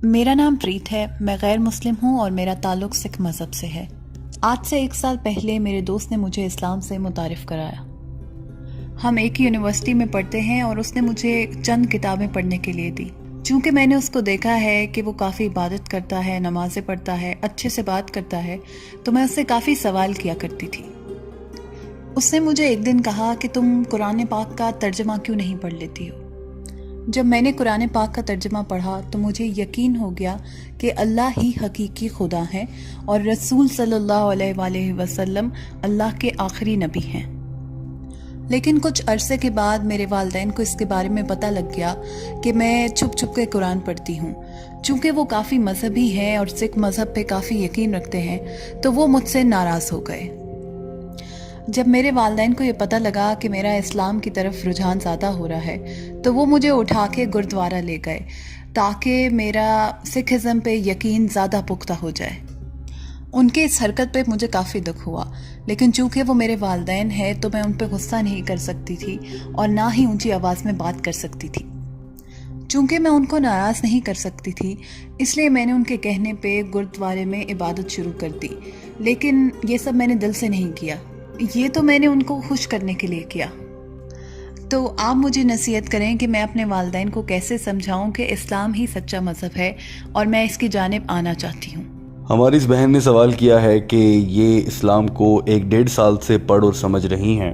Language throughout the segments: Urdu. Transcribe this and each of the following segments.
میرا نام پریت ہے، میں غیر مسلم ہوں اور میرا تعلق سکھ مذہب سے ہے۔ آج سے 1 سال پہلے میرے دوست نے مجھے اسلام سے متعارف کرایا۔ ہم ایک ہی یونیورسٹی میں پڑھتے ہیں اور اس نے مجھے چند کتابیں پڑھنے کے لیے دی۔ چونکہ میں نے اس کو دیکھا ہے کہ وہ کافی عبادت کرتا ہے، نمازیں پڑھتا ہے، اچھے سے بات کرتا ہے، تو میں اس سے کافی سوال کیا کرتی تھی۔ اس نے مجھے ایک دن کہا کہ تم قرآن پاک کا ترجمہ کیوں نہیں پڑھ لیتی ہو؟ جب میں نے قرآن پاک کا ترجمہ پڑھا تو مجھے یقین ہو گیا کہ اللہ ہی حقیقی خدا ہے اور رسول صلی اللہ علیہ وآلہ وسلم اللہ کے آخری نبی ہیں۔ لیکن کچھ عرصے کے بعد میرے والدین کو اس کے بارے میں پتہ لگ گیا کہ میں چھپ چھپ کے قرآن پڑھتی ہوں۔ چونکہ وہ کافی مذہبی ہیں اور سکھ مذہب پہ کافی یقین رکھتے ہیں تو وہ مجھ سے ناراض ہو گئے۔ جب میرے والدین کو یہ پتہ لگا کہ میرا اسلام کی طرف رجحان زیادہ ہو رہا ہے تو وہ مجھے اٹھا کے گردوارہ لے گئے تاکہ میرا سکھ ازم پہ یقین زیادہ پختہ ہو جائے۔ ان کے اس حرکت پہ مجھے کافی دکھ ہوا، لیکن چونکہ وہ میرے والدین ہیں تو میں ان پہ غصہ نہیں کر سکتی تھی اور نہ ہی اونچی آواز میں بات کر سکتی تھی۔ چونکہ میں ان کو ناراض نہیں کر سکتی تھی اس لیے میں نے ان کے کہنے پہ گردوارے میں عبادت شروع کر دی، لیکن یہ سب میں نے دل سے نہیں کیا، یہ تو میں نے ان کو خوش کرنے کے لیے کیا۔ تو آپ مجھے نصیحت کریں کہ میں اپنے والدین کو کیسے سمجھاؤں کہ اسلام ہی سچا مذہب ہے اور میں اس کی جانب آنا چاہتی ہوں۔ ہماری اس بہن نے سوال کیا ہے کہ یہ اسلام کو 1-1.5 سال سے پڑھ اور سمجھ رہی ہیں۔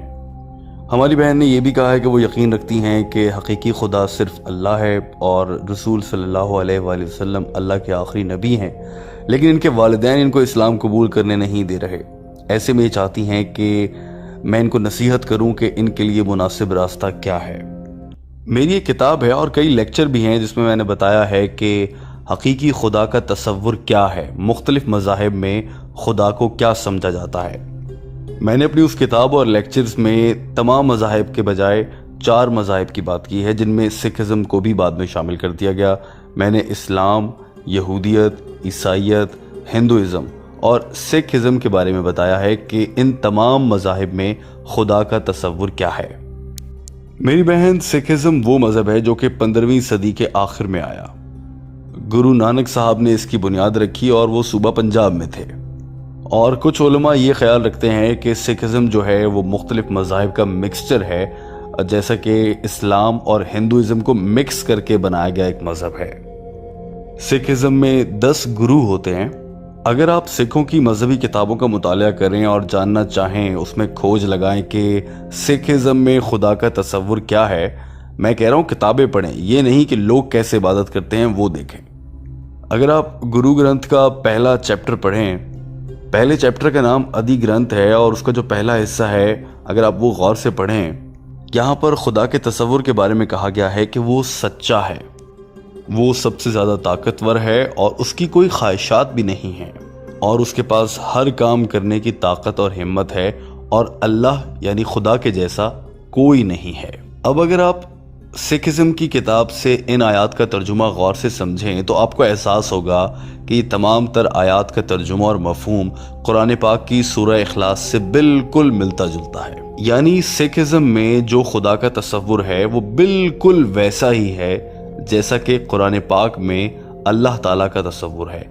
ہماری بہن نے یہ بھی کہا ہے کہ وہ یقین رکھتی ہیں کہ حقیقی خدا صرف اللہ ہے اور رسول صلی اللہ علیہ وآلہ وسلم اللہ کے آخری نبی ہیں، لیکن ان کے والدین ان کو اسلام قبول کرنے نہیں دے رہے۔ ایسے میں یہ چاہتی ہیں کہ میں ان کو نصیحت کروں کہ ان کے لیے مناسب راستہ کیا ہے۔ میری ایک کتاب ہے اور کئی لیکچر بھی ہیں جس میں میں نے بتایا ہے کہ حقیقی خدا کا تصور کیا ہے، مختلف مذاہب میں خدا کو کیا سمجھا جاتا ہے۔ میں نے اپنی اس کتاب اور لیکچرز میں تمام مذاہب کے بجائے 4 مذاہب کی بات کی ہے، جن میں سکھ ازم کو بھی بعد میں شامل کر دیا گیا۔ میں نے اسلام، یہودیت، عیسائیت، ہندوازم اور سکھ ازم کے بارے میں بتایا ہے کہ ان تمام مذاہب میں خدا کا تصور کیا ہے۔ میری بہن، سکھ ازم وہ مذہب ہے جو کہ 15ویں صدی کے آخر میں آیا۔ گرو نانک صاحب نے اس کی بنیاد رکھی اور وہ صوبہ پنجاب میں تھے۔ اور کچھ علماء یہ خیال رکھتے ہیں کہ سکھ ازم جو ہے وہ مختلف مذاہب کا مکسچر ہے، جیسا کہ اسلام اور ہندوازم کو مکس کر کے بنایا گیا ایک مذہب ہے۔ سکھ ازم میں 10 گرو ہوتے ہیں۔ اگر آپ سکھوں کی مذہبی کتابوں کا مطالعہ کریں اور جاننا چاہیں، اس میں کھوج لگائیں کہ سکھ ازم میں خدا کا تصور کیا ہے، میں کہہ رہا ہوں کتابیں پڑھیں، یہ نہیں کہ لوگ کیسے عبادت کرتے ہیں وہ دیکھیں۔ اگر آپ گرو گرنتھ کا پہلا چیپٹر پڑھیں، پہلے چیپٹر کا نام ادی گرنتھ ہے اور اس کا جو پہلا حصہ ہے اگر آپ وہ غور سے پڑھیں، یہاں پر خدا کے تصور کے بارے میں کہا گیا ہے کہ وہ سچا ہے، وہ سب سے زیادہ طاقتور ہے اور اس کی کوئی خواہشات بھی نہیں ہیں اور اس کے پاس ہر کام کرنے کی طاقت اور ہمت ہے اور اللہ یعنی خدا کے جیسا کوئی نہیں ہے۔ اب اگر آپ سکھ ازم کی کتاب سے ان آیات کا ترجمہ غور سے سمجھیں تو آپ کو احساس ہوگا کہ یہ تمام تر آیات کا ترجمہ اور مفہوم قرآن پاک کی سورہ اخلاص سے بالکل ملتا جلتا ہے۔ یعنی سکھ ازم میں جو خدا کا تصور ہے وہ بالکل ویسا ہی ہے جیسا کہ قرآن پاک میں اللہ تعالیٰ کا تصور ہے۔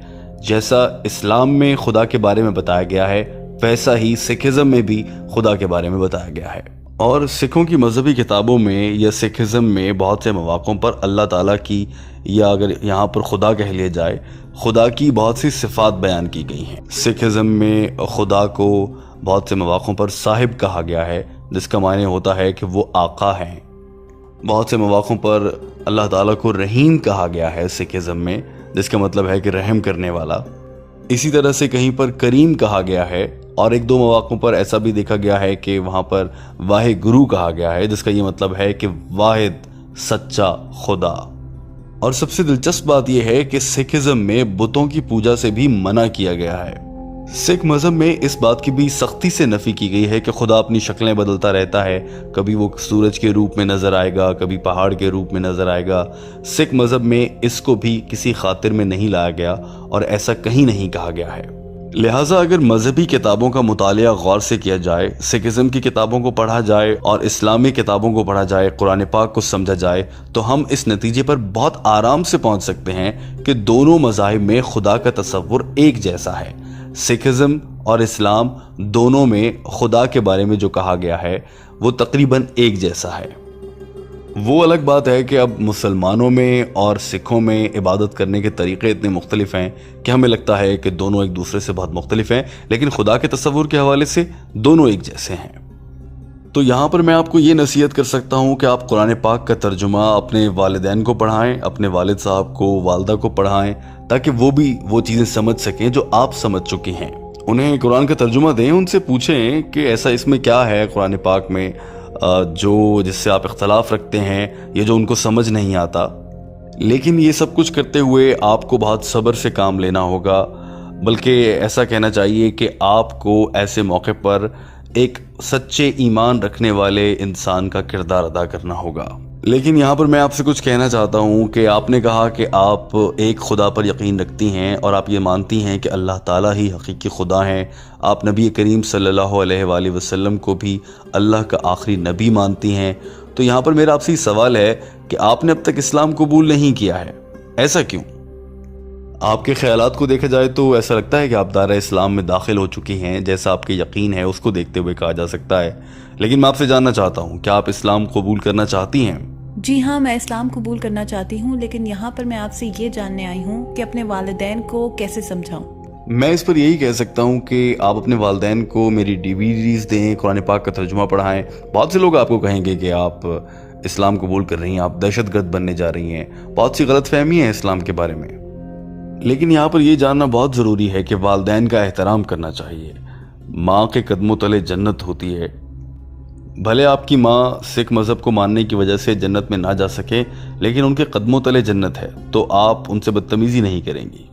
جیسا اسلام میں خدا کے بارے میں بتایا گیا ہے ویسا ہی سکھ ازم میں بھی خدا کے بارے میں بتایا گیا ہے۔ اور سکھوں کی مذہبی کتابوں میں یا سکھ ازم میں بہت سے مواقعوں پر اللہ تعالیٰ کی، یا اگر یہاں پر خدا کہہ لیا جائے، خدا کی بہت سی صفات بیان کی گئی ہیں۔ سکھ ازم میں خدا کو بہت سے مواقعوں پر صاحب کہا گیا ہے، جس کا معنی ہوتا ہے کہ وہ آقا ہیں۔ بہت سے مواقعوں پر اللہ تعالیٰ کو رحیم کہا گیا ہے سکھ ازم میں، جس کا مطلب ہے کہ رحم کرنے والا۔ اسی طرح سے کہیں پر کریم کہا گیا ہے اور 1-2 مواقعوں پر ایسا بھی دیکھا گیا ہے کہ وہاں پر واحد گرو کہا گیا ہے، جس کا یہ مطلب ہے کہ واحد سچا خدا۔ اور سب سے دلچسپ بات یہ ہے کہ سکھ ازم میں بتوں کی پوجا سے بھی منع کیا گیا ہے۔ سکھ مذہب میں اس بات کی بھی سختی سے نفی کی گئی ہے کہ خدا اپنی شکلیں بدلتا رہتا ہے، کبھی وہ سورج کے روپ میں نظر آئے گا، کبھی پہاڑ کے روپ میں نظر آئے گا۔ سکھ مذہب میں اس کو بھی کسی خاطر میں نہیں لایا گیا اور ایسا کہیں نہیں کہا گیا ہے۔ لہٰذا اگر مذہبی کتابوں کا مطالعہ غور سے کیا جائے، سکھزم کی کتابوں کو پڑھا جائے اور اسلامی کتابوں کو پڑھا جائے، قرآن پاک کو سمجھا جائے، تو ہم اس نتیجے پر بہت آرام سے پہنچ سکتے ہیں کہ دونوں مذاہب میں خدا کا تصور ایک جیسا ہے۔ سکھزم اور اسلام دونوں میں خدا کے بارے میں جو کہا گیا ہے وہ تقریباً ایک جیسا ہے۔ وہ الگ بات ہے کہ اب مسلمانوں میں اور سکھوں میں عبادت کرنے کے طریقے اتنے مختلف ہیں کہ ہمیں لگتا ہے کہ دونوں ایک دوسرے سے بہت مختلف ہیں، لیکن خدا کے تصور کے حوالے سے دونوں ایک جیسے ہیں۔ تو یہاں پر میں آپ کو یہ نصیحت کر سکتا ہوں کہ آپ قرآن پاک کا ترجمہ اپنے والدین کو پڑھائیں، اپنے والد صاحب کو، والدہ کو پڑھائیں، تاکہ وہ بھی وہ چیزیں سمجھ سکیں جو آپ سمجھ چکی ہیں۔ انہیں قرآن کا ترجمہ دیں، ان سے پوچھیں کہ ایسا اس میں کیا ہے قرآن پاک میں جو جس سے آپ اختلاف رکھتے ہیں، یہ جو ان کو سمجھ نہیں آتا۔ لیکن یہ سب کچھ کرتے ہوئے آپ کو بہت صبر سے کام لینا ہوگا، بلکہ ایسا کہنا چاہیے کہ آپ کو ایسے موقع پر ایک سچے ایمان رکھنے والے انسان کا کردار ادا کرنا ہوگا۔ لیکن یہاں پر میں آپ سے کچھ کہنا چاہتا ہوں کہ آپ نے کہا کہ آپ ایک خدا پر یقین رکھتی ہیں اور آپ یہ مانتی ہیں کہ اللہ تعالیٰ ہی حقیقی خدا ہیں، آپ نبی کریم صلی اللہ علیہ وآلہ وسلم کو بھی اللہ کا آخری نبی مانتی ہیں۔ تو یہاں پر میرا آپ سے سوال ہے کہ آپ نے اب تک اسلام قبول نہیں کیا ہے، ایسا کیوں؟ آپ کے خیالات کو دیکھا جائے تو ایسا لگتا ہے کہ آپ دائرہ اسلام میں داخل ہو چکی ہیں، جیسا آپ کے یقین ہے اس کو دیکھتے ہوئے کہا جا سکتا ہے۔ لیکن میں آپ سے جاننا چاہتا ہوں کہ آپ اسلام قبول کرنا چاہتی ہیں؟ جی ہاں، میں اسلام قبول کرنا چاہتی ہوں، لیکن یہاں پر میں آپ سے یہ جاننے آئی ہوں کہ اپنے والدین کو کیسے سمجھاؤں۔ میں اس پر یہی کہہ سکتا ہوں کہ آپ اپنے والدین کو میری DVDs دیں، قرآن پاک کا ترجمہ پڑھائیں۔ بہت سے لوگ آپ کو کہیں گے کہ آپ اسلام قبول کر رہی ہیں، آپ دہشت گرد بننے جا رہی ہیں، بہت سی غلط فہمی ہیں اسلام کے بارے میں۔ لیکن یہاں پر یہ جاننا بہت ضروری ہے کہ والدین کا احترام کرنا چاہیے۔ ماں کے قدموں تلے جنت ہوتی ہے۔ بھلے آپ کی ماں سکھ مذہب کو ماننے کی وجہ سے جنت میں نہ جا سکے، لیکن ان کے قدموں تلے جنت ہے، تو آپ ان سے بدتمیزی نہیں کریں گی۔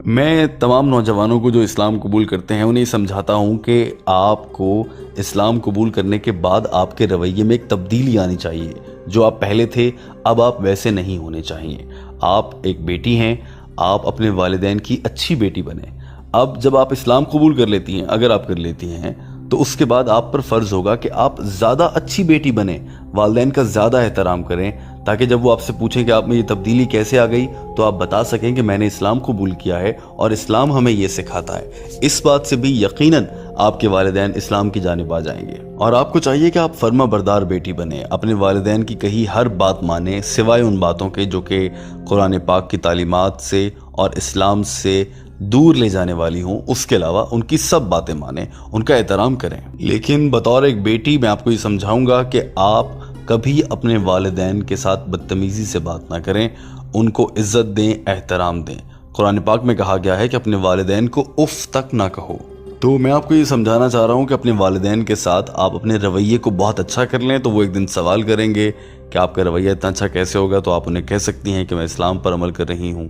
میں تمام نوجوانوں کو جو اسلام قبول کرتے ہیں انہیں سمجھاتا ہوں کہ آپ کو اسلام قبول کرنے کے بعد آپ کے رویے میں ایک تبدیلی آنی چاہیے۔ جو آپ پہلے تھے اب آپ ویسے نہیں ہونے چاہیے۔ آپ ایک بیٹی ہیں، آپ اپنے والدین کی اچھی بیٹی بنیں۔ اب جب آپ اسلام قبول کر لیتی ہیں، اگر آپ کر لیتی ہیں، تو اس کے بعد آپ پر فرض ہوگا کہ آپ زیادہ اچھی بیٹی بنیں، والدین کا زیادہ احترام کریں، تاکہ جب وہ آپ سے پوچھیں کہ آپ میں یہ تبدیلی کیسے آ گئی تو آپ بتا سکیں کہ میں نے اسلام قبول کیا ہے اور اسلام ہمیں یہ سکھاتا ہے۔ اس بات سے بھی یقیناً آپ کے والدین اسلام کی جانب آ جائیں گے۔ اور آپ کو چاہیے کہ آپ فرما بردار بیٹی بنیں، اپنے والدین کی کہی ہر بات مانیں، سوائے ان باتوں کے جو کہ قرآن پاک کی تعلیمات سے اور اسلام سے دور لے جانے والی ہوں۔ اس کے علاوہ ان کی سب باتیں مانیں، ان کا احترام کریں۔ لیکن بطور ایک بیٹی میں آپ کو یہ سمجھاؤں گا کہ آپ کبھی اپنے والدین کے ساتھ بدتمیزی سے بات نہ کریں، ان کو عزت دیں، احترام دیں۔ قرآن پاک میں کہا گیا ہے کہ اپنے والدین کو اف تک نہ کہو۔ تو میں آپ کو یہ سمجھانا چاہ رہا ہوں کہ اپنے والدین کے ساتھ آپ اپنے رویے کو بہت اچھا کر لیں، تو وہ ایک دن سوال کریں گے کہ آپ کا رویہ اتنا اچھا کیسے ہوگا، تو آپ انہیں کہہ سکتی ہیں کہ میں اسلام پر عمل کر رہی ہوں۔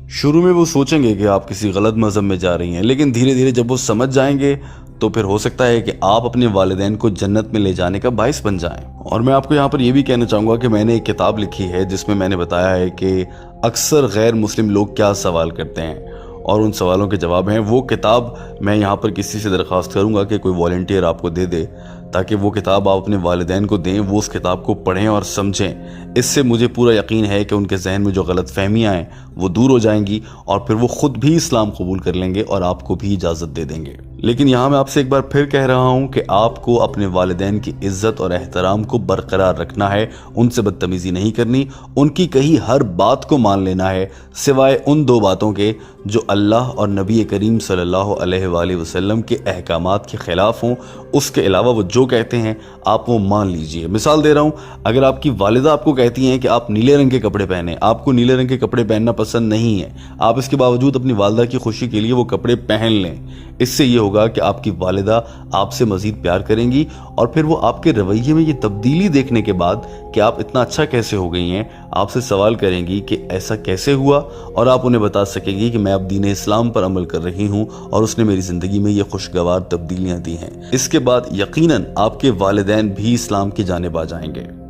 شروع میں وہ سوچیں گے کہ آپ کسی غلط مذہب میں جا رہی ہیں، لیکن دھیرے دھیرے جب وہ سمجھ جائیں گے تو پھر ہو سکتا ہے کہ آپ اپنے والدین کو جنت میں لے جانے کا باعث بن جائیں۔ اور میں آپ کو یہاں پر یہ بھی کہنا چاہوں گا کہ میں نے ایک کتاب لکھی ہے جس میں نے بتایا ہے کہ اکثر غیر مسلم لوگ کیا سوال کرتے ہیں اور ان سوالوں کے جواب ہیں۔ وہ کتاب میں یہاں پر کسی سے درخواست کروں گا کہ کوئی والنٹیئر آپ کو دے دے، تاکہ وہ کتاب آپ اپنے والدین کو دیں، وہ اس کتاب کو پڑھیں اور سمجھیں۔ اس سے مجھے پورا یقین ہے کہ ان کے ذہن میں جو غلط فہمیاں ہیں وہ دور ہو جائیں گی اور پھر وہ خود بھی اسلام قبول کر لیں گے اور آپ کو بھی اجازت دے دیں گے۔ لیکن یہاں میں آپ سے ایک بار پھر کہہ رہا ہوں کہ آپ کو اپنے والدین کی عزت اور احترام کو برقرار رکھنا ہے، ان سے بدتمیزی نہیں کرنی، ان کی کہی ہر بات کو مان لینا ہے، سوائے ان دو باتوں کے جو اللہ اور نبی کریم صلی اللہ علیہ وآلہ وسلم کے احکامات کے خلاف ہوں۔ اس کے علاوہ وہ جو کہتے ہیں آپ وہ مان لیجئے۔ مثال دے رہا ہوں، اگر آپ کی والدہ آپ کو کہتی ہیں کہ آپ نیلے رنگ کے کپڑے پہنیں، آپ کو نیلے رنگ کے کپڑے پہننا پسند نہیں ہے، آپ اس کے باوجود اپنی والدہ کی خوشی کے لیے وہ کپڑے پہن لیں، اس سے یہ ہوگا کہ آپ کی والدہ آپ سے مزید پیار کریں گی اور پھر وہ آپ کے رویے میں یہ تبدیلی دیکھنے کے بعد کہ آپ اتنا اچھا کیسے ہو گئی ہیں، آپ سے سوال کریں گی کہ ایسا کیسے ہوا، اور آپ انہیں بتا سکیں گی کہ میں اب دین اسلام پر عمل کر رہی ہوں اور اس نے میری زندگی میں یہ خوشگوار تبدیلیاں دی ہیں۔ اس کے بعد یقیناً آپ کے والدین بھی اسلام کی جانب آ جائیں گے۔